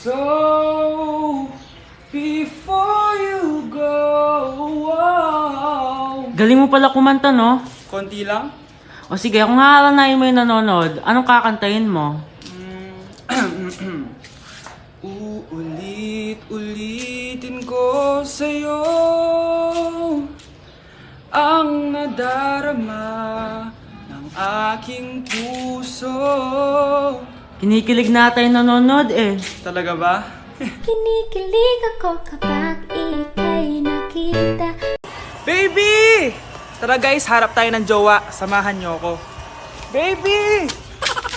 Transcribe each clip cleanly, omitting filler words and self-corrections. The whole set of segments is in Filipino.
So, before you go, Galing mo pala kumanta, no? konti lang. O sige, kung haalanayin mo yung nanonood, anong kakantahin mo? Uulit-ulitin ko sa'yo ang nadarama ng aking puso. Kinikilig na tayo nanonood eh. Talaga ba? Kinikilig ako kapag ika'y nakita. Baby! Tara guys, harap tayo ng jowa. Samahan niyo ako. Baby!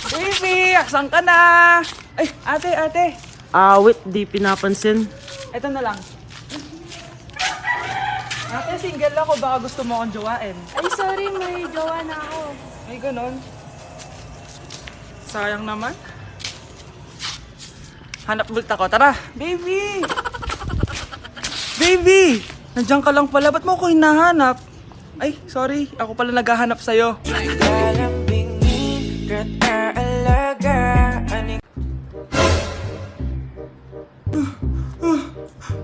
Baby! Asan ka na? Ay, ate. Awit, di pinapansin. Ito na lang. Ate, single ako. Baka gusto mo akong jowain. Ay, sorry, may gawa na ako. Ay, ganon. Sayang naman. Hanap bulit ako. Tara! Baby! Baby! Nandiyan ka lang pala. Ba't mo ako hinahanap? Ay, sorry. Ako pala naghahanap sa'yo.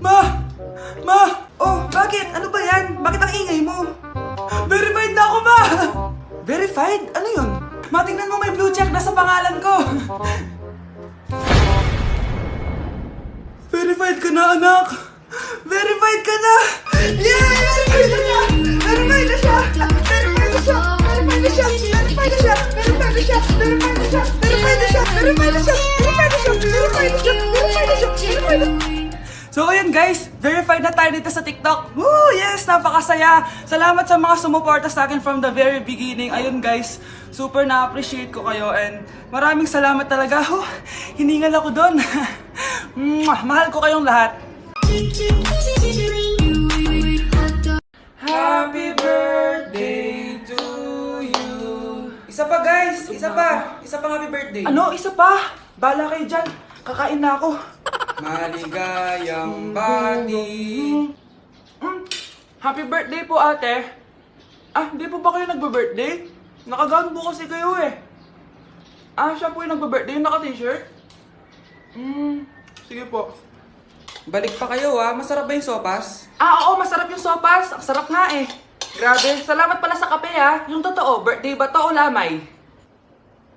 Ma! Oh, bakit? Ano ba yan? Bakit ang ingay mo? Verified na ako, ma! Verified? Ano yun? Ma, tingnan mo may blue check na sa pangalan ko. Verified ka na, anak! Verified ka na! Yeah! Verified na siya! Verified na siya! Verified na siya! Verified na siya! Verified na siya! Verified na siya! Verified na siya! Verified na siya! Verified na siya! Verified na siya! Verified na siya! Verified na siya! Verified na siya! So ayun guys, verified na tayo dito sa TikTok. Woo! Yes! Napakasaya! Salamat sa mga sumuporta sa akin from the very beginning. Ayun guys, super na-appreciate ko kayo and maraming salamat talaga. Oh, hiningal ako doon. Mahal ko kayong lahat. Happy birthday to you. Isa pa guys, isa pa happy birthday. Ano? Isa pa? Bala kayo dyan. Kakain na ako. Maligayang bati. Happy birthday po ate. Ah, di po ba kayo nagbe-birthday? Nakagown po kasi kayo eh. Ah, siya po yung nagbe-birthday, naka-t-shirt? Sige po. Balik pa kayo ah, masarap ba yung sopas? Ah, oo, masarap yung sopas. Ang sarap nga eh. Grabe, salamat pala sa kape ah. Yung totoo, birthday ba to o lamay?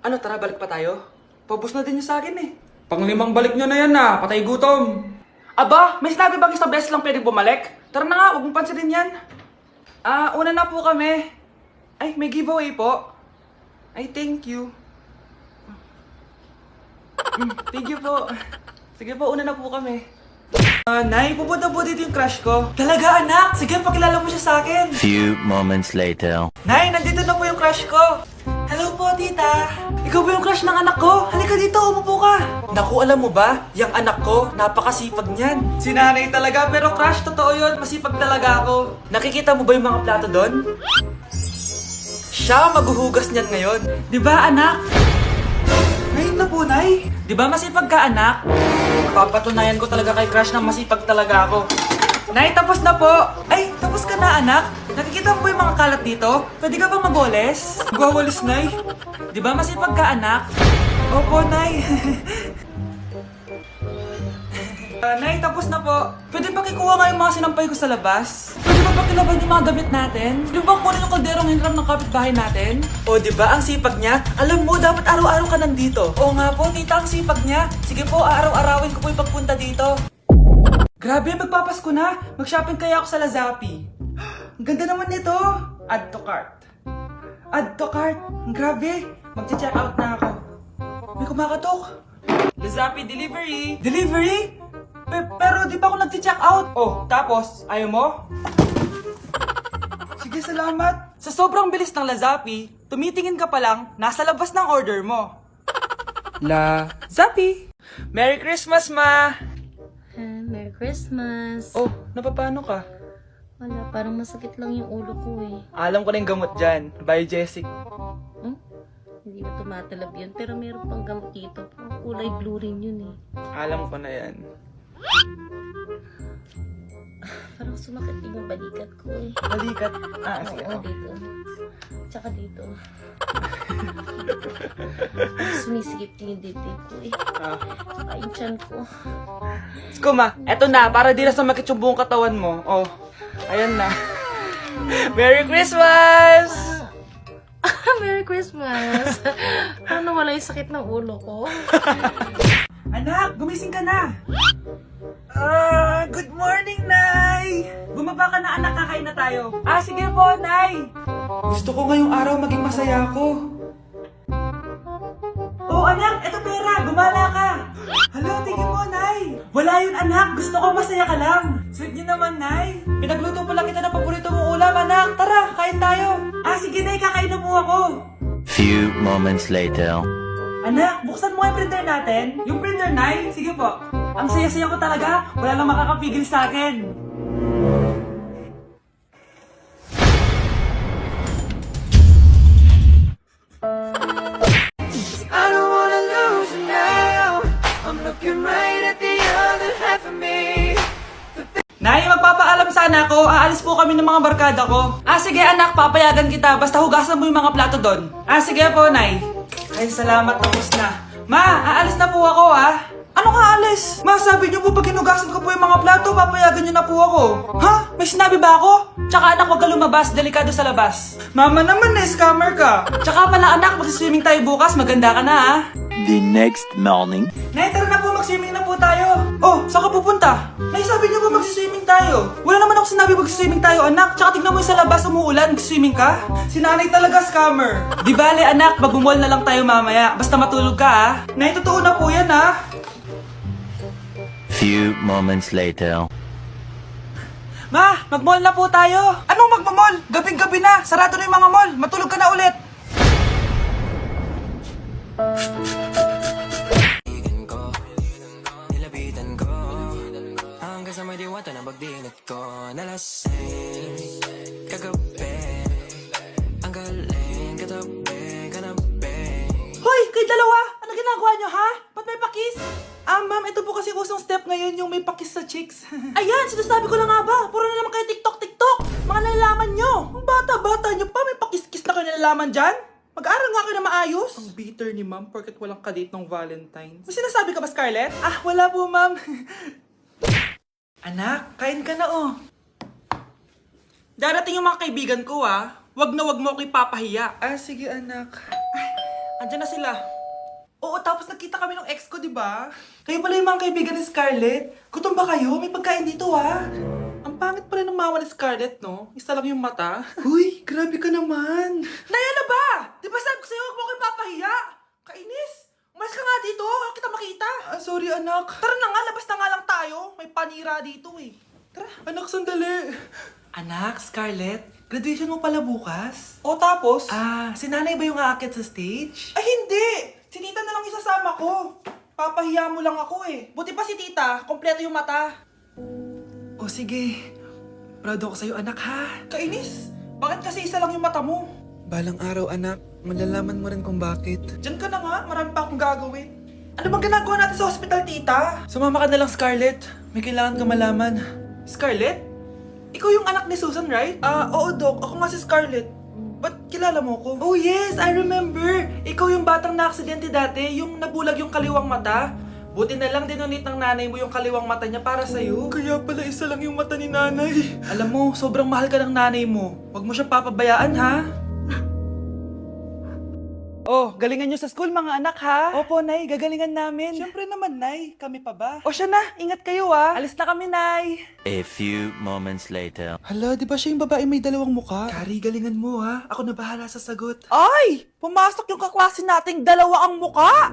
Ano, tara, balik pa tayo? Paubos na din yung sa akin eh. Panglimang balik nyo na yan ah, patay gutom. Aba, may sinabi bang isang beses lang pwedeng bumalik? Tara na nga, huwag mong pansinin yan. Ah, una na po kami. Ay, may giveaway po. Ay, thank you. Thank you po. Sige po, una na po kami. Nay, pupunta po dito yung crush ko. Talaga anak? Sige, pakilala mo siya sa akin. Few moments later. Nay, nandito na po yung crush ko. Hello po, tita. Ikaw ba yung crush ng anak ko? Halika dito, umupo ka. Naku, alam mo ba? Yung anak ko, napakasipag niyan. Si nanay talaga, pero crush, totoo yun. Masipag talaga ako. Nakikita mo ba yung mga plato doon? Siya maghuhugas niyan ngayon. Di ba, anak? Ngayon na po, nay. Di ba masipag ka, anak? Papatunayan ko talaga kay crush na masipag talaga ako. Nay, tapos na po. Ay, tapos ka na, anak. Nakikita mo ba yung mga kalat dito? Pwede ka bang magwalis? Magwawalis, nay. Di ba masipag ka, anak? Opo, nay. Nay, tapos na po. Pwede pa kikuha nga yung mga sinampay ko sa labas? Pwede pa pakilaban yung mga damit natin? Di ba kunin yung kalderong hinram ng kapitbahay natin? O, di ba ang sipag niya? Alam mo, dapat araw-araw ka nandito. Oo nga po, tita, ang sipag niya. Sige po, araw-arawin ko po yung pagpunta dito. Grabe, magpapasko na. Mag-shopping kaya ako sa Lazapi. Ang ganda naman nito. Add to cart. Add to cart. Grabe. Mag-check out na ako. May kumakatok. Lazapi delivery. Delivery? Pero di pa ako nag-check out. Oh, tapos, ayaw mo? Sige, salamat. Sa sobrang bilis ng Lazapi, tumitingin ka pa lang, nasa labas ng order mo. Lazapi. Merry Christmas, ma! Merry Christmas. Oh, napapano ka? Wala, parang masakit lang yung ulo ko eh. Alam ko na yung gamot dyan. By Jessic. Hindi na tumatalab yun, pero meron pang gamot dito. Parang kulay blue rin yun eh. Alam ko na yan. Parang sumakit din yung balikat ko eh. Balikat. Oo, dito. Tsaka dito. Sumisigip din yung dibdib ko eh. Tsaka yung tiyan ko. Skuma, eto na, para di na sumakit yung buong katawan mo. Oh, ayan na. Merry Christmas! Merry Christmas! Paano wala yung sakit ng ulo ko? Anak, gumising ka na. Good morning, Nay! Bumaba ka na, anak, kakain na tayo. Sige po, Nay. Gusto ko ngayong araw maging masaya ako. Oh, anak, eto pera, gumala ka. Hala, tingin mo, Nay. Wala yun, anak. Gusto ko masaya ka lang. Sweet niyo naman, Nay. Pinagluto pala kita ng paborito mong ulam, anak. Tara, kain tayo. Sige, Nay, kakain na po ako. Few moments later. Anak, buksan mo yung printer natin. Yung printer, Nay? Sige po. Ang saya-saya ko talaga. Wala lang makakapigil sa akin. I don't wanna lose you now. I'm looking right at the other half of me. Nay, magpapaalam sana ako. Aalis po kami ng mga barkada ko. Sige anak, papayagan kita. Basta hugasan mo yung mga plato doon. Sige po, Nay. Ay, salamat, tapos na. Ma, aalis na po ako, Ano ka alis? Ma, sabi niyo po pag hinugasan ko po yung mga plato, papayagan niyo na po ako. Ha? May sinabi ba ako? Tsaka anak, huwag ka lumabas, delikado sa labas. Mama naman, scammer ka. Tsaka pala anak, magsiswimming tayo bukas, maganda ka na The next morning. Nay, tara na po, mag-swimming na po tayo. Oh, saan ka pupunta? Nay, sabi niyo po mag-swimming tayo. Wala naman ako sinabi mag-swimming tayo, anak. Tsaka tignan mo yung sa labas, umuulan, mag-swimming ka. Si nanay talaga scammer. Di bale, anak, mag-mall na lang tayo mamaya. Basta matulog ka, Nay, totoo na po yan, Few moments later. Ma, mag-mall na po tayo. Anong mag-mall? Gabing-gabi na. Sarado na yung mga mall. Matulog ka na ulit. Nilapitan ko hanggang sa may diwata na pagdilat ko. Nalasing kagabi, ang galing katabi, kanabi. Hoy, kayo dalawa! Ano ginagawa nyo, ha? Ba't may pakis? Ma'am, ito po kasi usong step ngayon yung may pakis sa chicks. Ayan, sinasabi ko na nga ba? Puro na naman kayo TikTok! Mga nalalaman nyo! Ang bata-bata nyo pa, may pakis-kis na kayo nalalaman dyan? Mag-aaral nga kayo na maayos. Ang bitter ni ma'am, porket walang kadate ng Valentine's. May sinasabi ka ba, Scarlett? Wala po, ma'am. Anak, kain ka na, Darating yung mga kaibigan ko, Wag na wag mo ako ipapahiya. Sige, anak. Andyan na sila. Oo, tapos nagkita kami ng ex ko, di ba? Kayo pala yung mga kaibigan ni Scarlett. Gutom ba kayo? May pagkain dito, Ang pangit pala ng mama ni Scarlett, no? Isa lang yung mata. Uy, grabe ka naman. Naya na ba? Di ba sabi ko sa'yo, huwag mo ako ipapahiya? Kainis. Umalis ka nga dito. Huwag kita makita. Sorry, anak. Tara na nga, labas na nga lang tayo. May panira dito, Tara. Anak, sandali. Anak, Scarlett, graduation mo pala bukas? O tapos? Si nanay ba yung aakit sa stage? Hindi! Si tita na lang isasama ko. Papahiya mo lang ako Buti pa si tita, kompleto yung mata. O sige, proud ako sa'yo anak ha. Kainis, bakit kasi isa lang yung mata mo? Balang araw anak, malalaman mo rin kung bakit. Diyan ka na nga, marami pa akong gagawin. Ano bang ginagawa natin sa hospital tita? Sumama ka na lang Scarlett, may kailangan ka malaman. Scarlett? Ikaw yung anak ni Susan, right? Oo, Doc. Ako nga si Scarlett. Ba't kilala mo ko? Oh, yes! I remember! Ikaw yung batang na-aksidente dati, yung nabulag yung kaliwang mata. Buti na lang dinonate ng nanay mo yung kaliwang mata niya para sa'yo. Kaya pala isa lang yung mata ni nanay. Alam mo, sobrang mahal ka ng nanay mo. Huwag mo siyang papabayaan, ha? Oh, galingan nyo sa school mga anak ha? Opo, Nay, gagalingan namin. Siyempre naman, Nay. Kami pa ba? O siya na, ingat kayo Alis na kami, Nay. A few moments later. Hala, di ba siya yung babae may dalawang muka? Kari, galingan mo Ako na bahala sa sagot. Ay! Pumasok yung kaklase nating dalawa ang muka!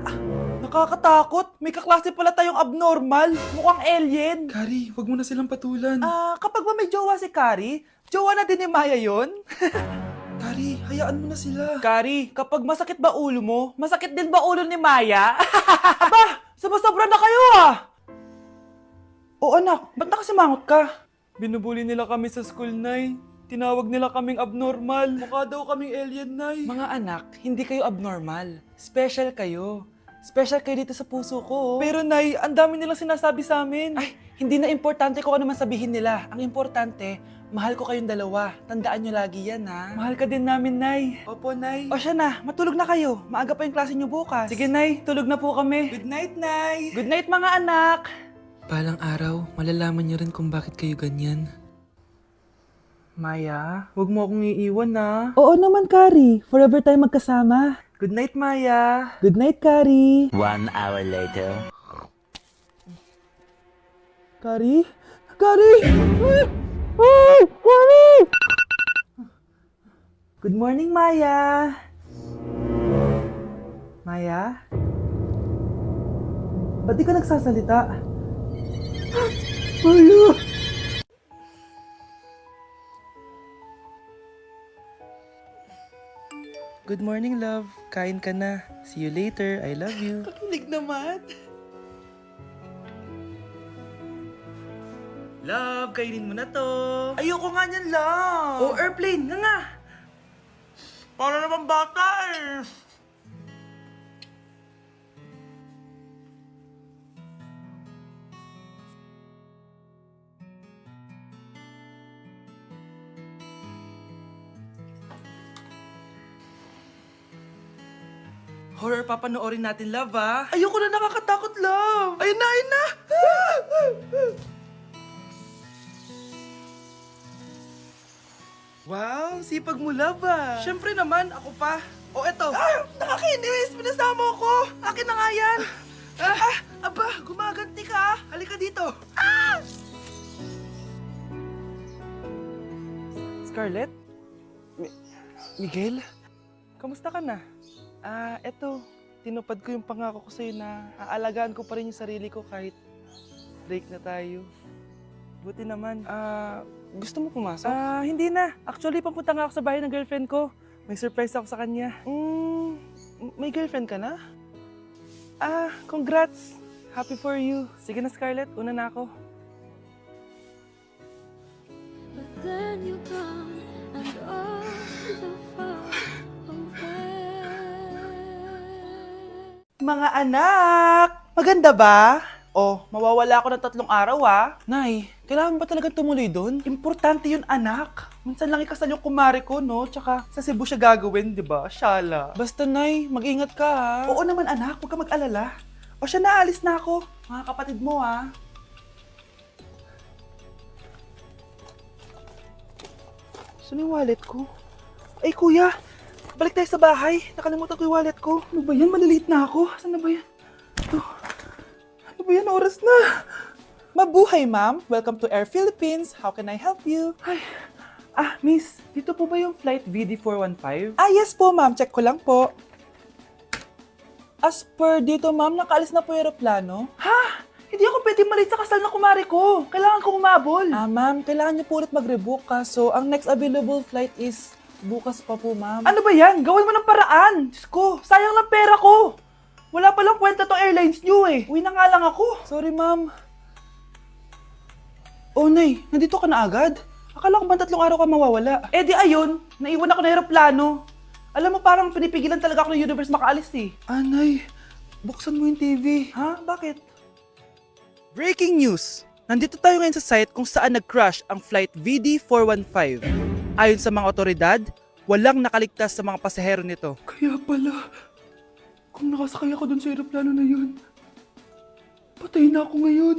Nakakatakot. May kaklase pala tayong abnormal. Mukhang alien. Kari, wag mo na silang patulan. Kapag ba may jowa si Kari, jowa na din ni Maya yun? Kari, hayaan mo na sila. Kari, kapag masakit ba ulo mo, masakit din ba ulo ni Maya? Aba, sobra na kayo O anak, ba't nakasimangot ka? Binubuli nila kami sa school, Nay. Tinawag nila kaming abnormal. Mukha daw kaming alien, Nay. Mga anak, hindi kayo abnormal. Special kayo. Special kayo dito sa puso ko. Pero Nay, ang dami nilang sinasabi sa amin. Ay, hindi na importante kung ano man sabihin nila. Ang importante, mahal ko kayong dalawa. Tandaan nyo lagi yan, ha? Mahal ka din namin, Nay. Opo, Nay. O siya na, matulog na kayo. Maaga pa yung klase nyo bukas. Sige, Nay, tulog na po kami. Good night, Nay. Good night, mga anak. Balang araw, malalaman niyo rin kung bakit kayo ganyan. Maya, huwag mo akong iiwan, na. Oo naman, Kari. Forever tayo magkasama. Good night, Maya. Good night, Kari. 1 hour later. Kari? Kari! Kari! Good morning, Maya. Maya? Ba't di ka nagsasalita? Maya! Good morning, love. Kain ka na. See you later. I love you. Kakilig naman. Love, kainin mo na to. Ayoko nga niyan, love. Oh, airplane. Nga. Para naman bata eh. Horror papanoorin natin, love, ah. Ayoko na, nakakatakot, love. Ayun na, ayun na. Wow, sipag mo, love, ah. Siyempre naman, ako pa. O, eto. Ah, nakakainis. Pinasama ko. Akin na nga yan. Aba, gumaganti ka. Halika dito. Ah! Scarlett? Miguel? Kamusta ka na? Eto. Tinupad ko yung pangako ko sa'yo na aalagaan ko pa rin yung sarili ko kahit break na tayo. Buti naman. Gusto mo pumasok? Hindi na. Actually, papunta nga ako sa bahay ng girlfriend ko. May surprise ako sa kanya. May girlfriend ka na? Congrats. Happy for you. Sige na, Scarlett. Una na ako. But then you gone and all so far away. Mga anak! Maganda ba? Oh, mawawala ako ng 3 araw, ah. Nay, kailangan ba talaga tumuloy doon? Importante yun, anak. Minsan lang ikasal yung kumare ko, no? Tsaka sa Cebu siya gagawin, di ba? Shala. Basta, Nay, mag-ingat ka, ha? Oo naman, anak. Huwag ka mag-alala. O siya na, alis na ako. Mga kapatid mo, ha? Saan yung wallet ko? Ay, kuya! Balik tayo sa bahay. Nakalimutan ko yung wallet ko. Ano ba yan? Maliliit na ako. Saan na ba yan? Ito. Ano ba yan? Oras na. Mabuhay, ma'am. Welcome to Air Philippines. How can I help you? Ay. Miss. Dito po ba yung flight VD415? Yes po, ma'am. Check ko lang po. As per dito, ma'am, nakaalis na po yung aeroplano. Ha? Hindi ako pwede malit sa kasal na kumari ko. Kailangan ko umabol. Ma'am, kailangan niyo po ulit mag-rebook ka. So, ang next available flight is bukas pa po, ma'am. Ano ba yan? Gawin mo ng paraan. Diyos ko, sayang lang pera ko. Wala palang kwenta tong airlines niyo eh. Uwi na nga lang ako. Sorry, ma'am. Oh, Nay, nandito ka na agad? Akala ko ba 3 araw ka mawawala? Eh di ayun, naiwan ako ng aeroplano. Alam mo, parang pinipigilan talaga ako ng universe makaalis eh. Nay, buksan mo yung TV. Ha? Bakit? Breaking news! Nandito tayo ngayon sa site kung saan nag-crash ang flight VD415. Ayon sa mga otoridad, walang nakaligtas sa mga pasahero nito. Kaya pala, kung nakasakay ako dun sa aeroplano na yun, patay na ako ngayon.